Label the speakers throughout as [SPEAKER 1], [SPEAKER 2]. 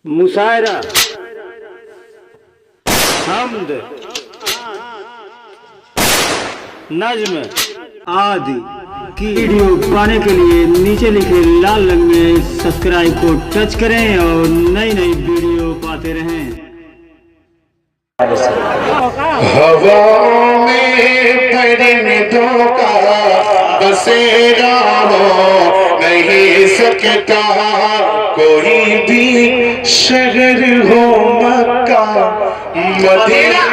[SPEAKER 1] मुशायरा, हम्द, नज्म आदि की वीडियो पाने के लिए नीचे लिखे लाल रंग में सब्सक्राइब को टच करें और नई नई वीडियो पाते रहें।
[SPEAKER 2] हवाओं में परिंदों का बसेरा हो नहीं सकता, कोई भी शहर हो मक्का मदीना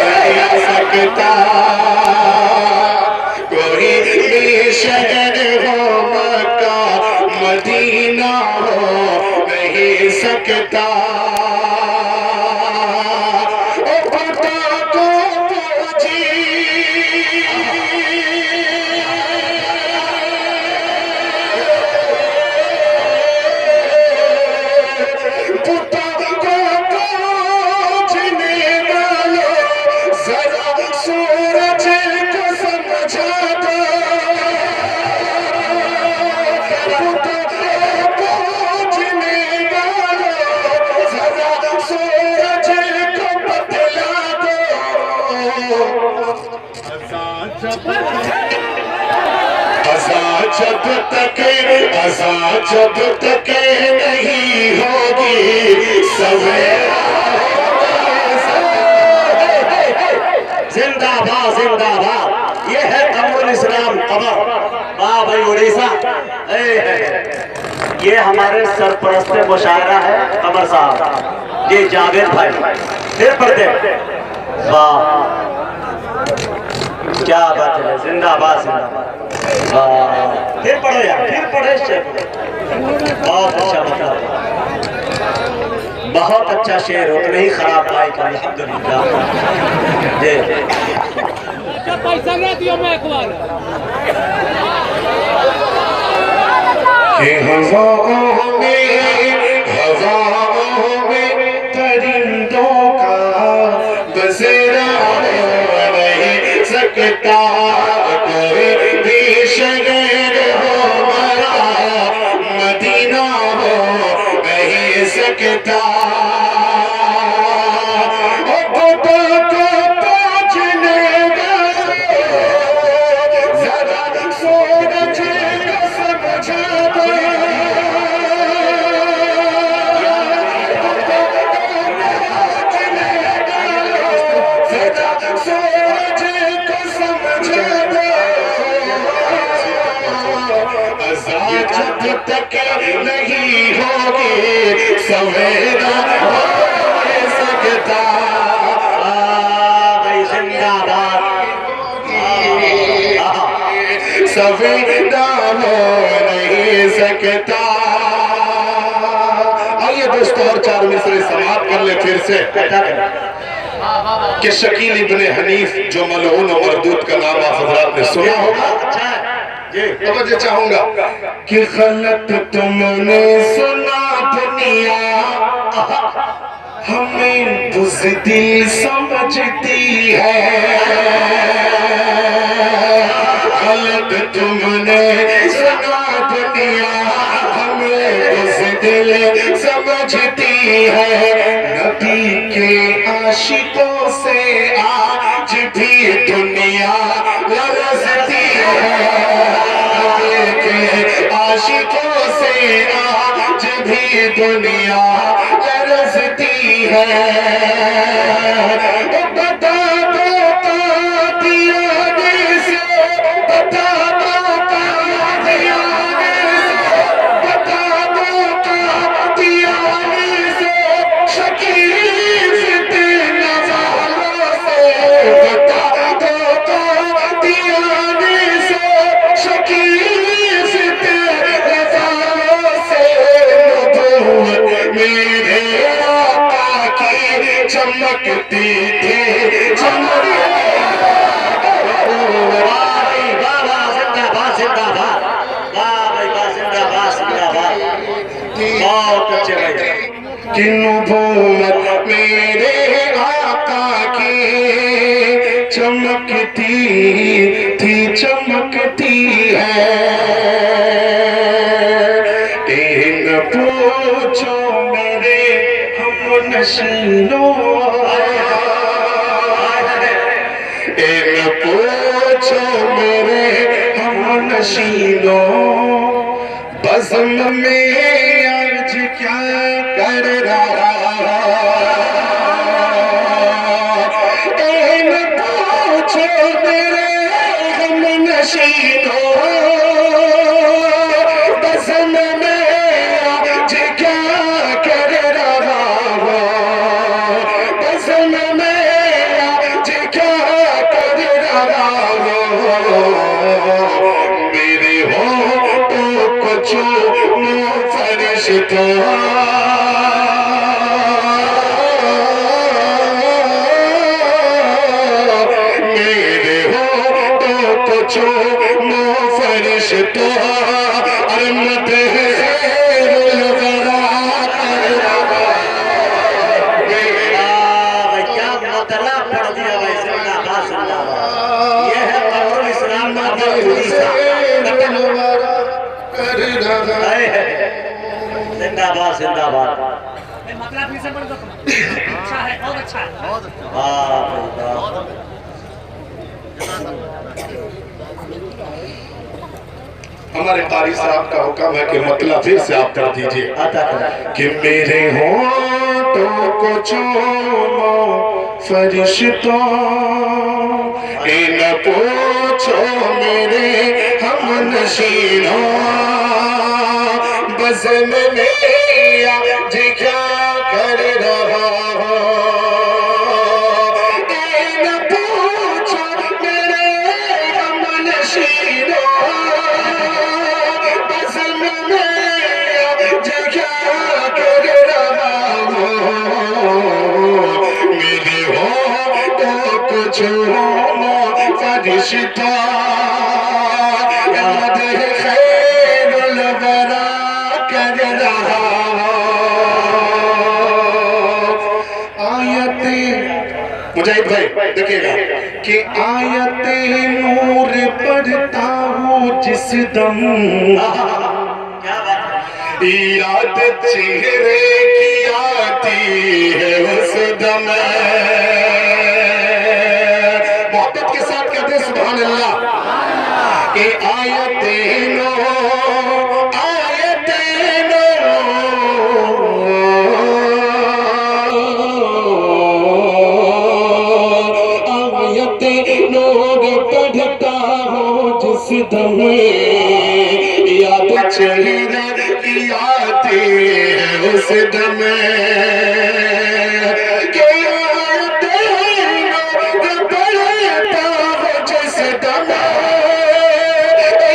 [SPEAKER 2] नहीं सकता, कोई भी शहर हो मक्का मदीना हो नहीं सकता। जब तक नहीं होगी सवेरा। जिंदाबाद जिंदाबाद, ये है कमरुल इस्लाम कमर। वाह भाई उड़ीसा, ये हमारे सरपरस्त मुशायरा है कमर साहब, ये जावेद भाई। फिर पढ़ते, वाह क्या बात है, जिंदाबाद जिंदाबाद। फिर पढ़ो यार, फिर पढ़े, बहुत अच्छा बता, बहुत अच्छा शेर हो, नहीं खराब भाई का, अल्हम्दुलिल्लाह।
[SPEAKER 3] पैसा नहीं दिया मैं एक बार।
[SPEAKER 2] हवाओं में परिंदों का बसेरा नहीं सकता, कोई भी शहर हो मरा मदीना हो नहीं सकता। जब तक नहीं होगी सवेरा हो सकता, जिंदाबाद सवेरा हो नहीं सकता। आइए दोस्तों, और चार मिसरे समाप्त कर ले फिर से कि शकील इब्ने हनीफ जो मलऊन और मरदूद का नाम आप हज़रात ने सुना होगा। तवज्जो चाहूंगा कि गलत तुमने सुना दुनिया हमें बुज़दिल समझती है, गलत तुमने सुना दुनिया हमें बुज़दिल समझती है। नबी के आशिकों से आज भी दुनिया लरज़ती है, आशिकों से आज भी दुनिया लरज़ती है। बता दो दियाने से, बता दो दियाने से, बता दो दियाने से, शकील तेरे वालों से, बता दो दियाने से, शकील मेरे आका की चमकती थी चमक। जिंदाबाद जिंदाबाद, बहुत अच्छे भाई। कि नबूवत मेरे आका की चमकती थी चमकती है, पूछो मैं नशीनों इन पूछो मेरे हम नशीनों बज़्म में आज क्या कर रहा इन पूछो मेरे हम नशीनों बज़्म में आज क्या कर रहा हो बज़्म में आज क्या कर रहा हो मेरे हो तो कुछ फरिश्ता मेरे हो तो कुछ फरिश्ता अरमत है
[SPEAKER 4] क्या मतलब पढ़ दिया भाई जिंदाबाद जिंदाबाद ये है कमरुल इस्लाम जिंदाबाद जिंदाबाद
[SPEAKER 3] मतलब फिर से पढ़ दो अच्छा है बहुत अच्छा है
[SPEAKER 2] हमारे कारी साहब का हुक्म है कि मतलब फिर से आप कर दीजिए कि मेरे होठों को चूमो फरिश्तों इन पूछो मेरे हम नशीनों बज़्म में आज क्या कर रहा हो इन पूछो मेरे हम नशीनों बज़्म में आज क्या कर रहा हो मेरे हो तो कुछ फरिश्ता मदह खैरुल वरा कर रहा आयते मुजाहिद भाई देखिएगा कि आयते नूर पढ़ता हूँ जिस दम याद चेहरे की आती है उस दम मोहब्बत के साथ कहते हैं सुभान अल्लाह कि आयते नो आयते नो आयते नूर पढ़ता हूँ जिस दम याद चेहरे की आती है उस दम के आयते नूर पढ़ता हूँ जिस दम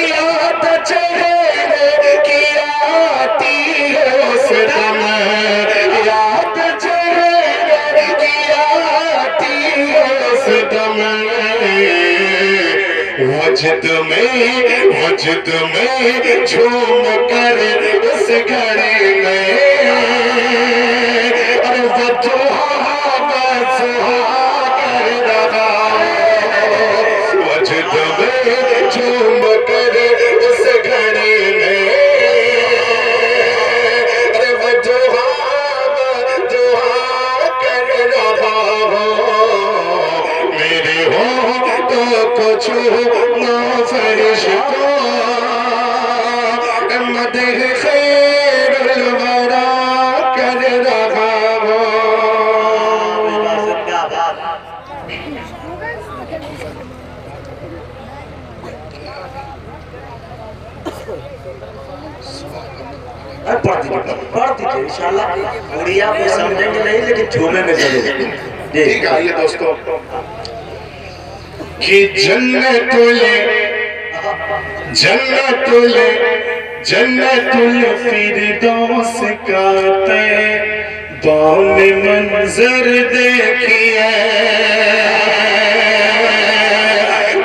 [SPEAKER 2] याद चेहरे की आती है उस दम याद चेहरे की आती है उस दम वजद में झूम कर उस घड़ी में अरे कर रहा वजद में झूम कर उस घड़ी में अरे कर रहा मेरे हो तो कुछ फरिश्ता मदह खैरुल वरा कर रहा हो
[SPEAKER 4] पढ़ दीजिए इंशाल्लाह उड़िया में समझेंगे नहीं लेकिन झूमे में जरूर
[SPEAKER 2] ठीक है आइए दोस्तों कि जन्नतुल फिरदौस का तैबाम मंजर देखिए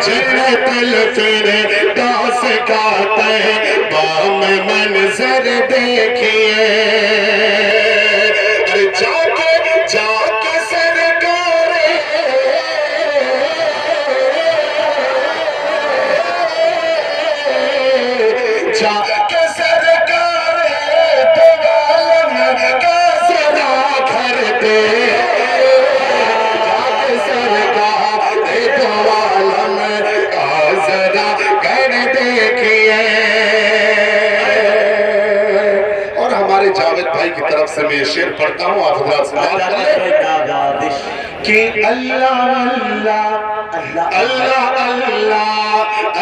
[SPEAKER 2] जन्नतुल फिरदौस का तैबाम मंजर देखिए जाके सरकार जाके सरकार तो आलम का जरा घर दे सबक से मैं ये शेर पढ़ता हूँ, आप हजरात समाअत कर लें कि अल्लाह अल्लाह अल्लाह अल्लाह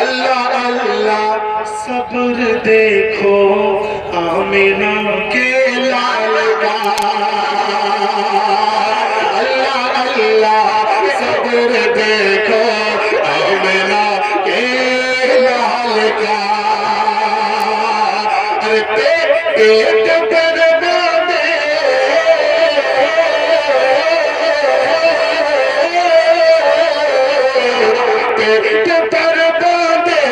[SPEAKER 2] अल्लाह अल्लाह सब्र देखो आमिना के लाल का, अल्लाह अल्लाह सब्र देखो आमिना के लाल का। अरे पेट पर बांधे पेट पर बांधे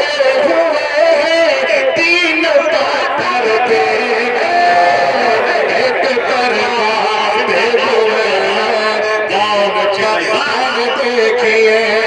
[SPEAKER 2] हुए तीन पाथर देखे, पेट पर बांधे हुए कौन चट्टान देखिए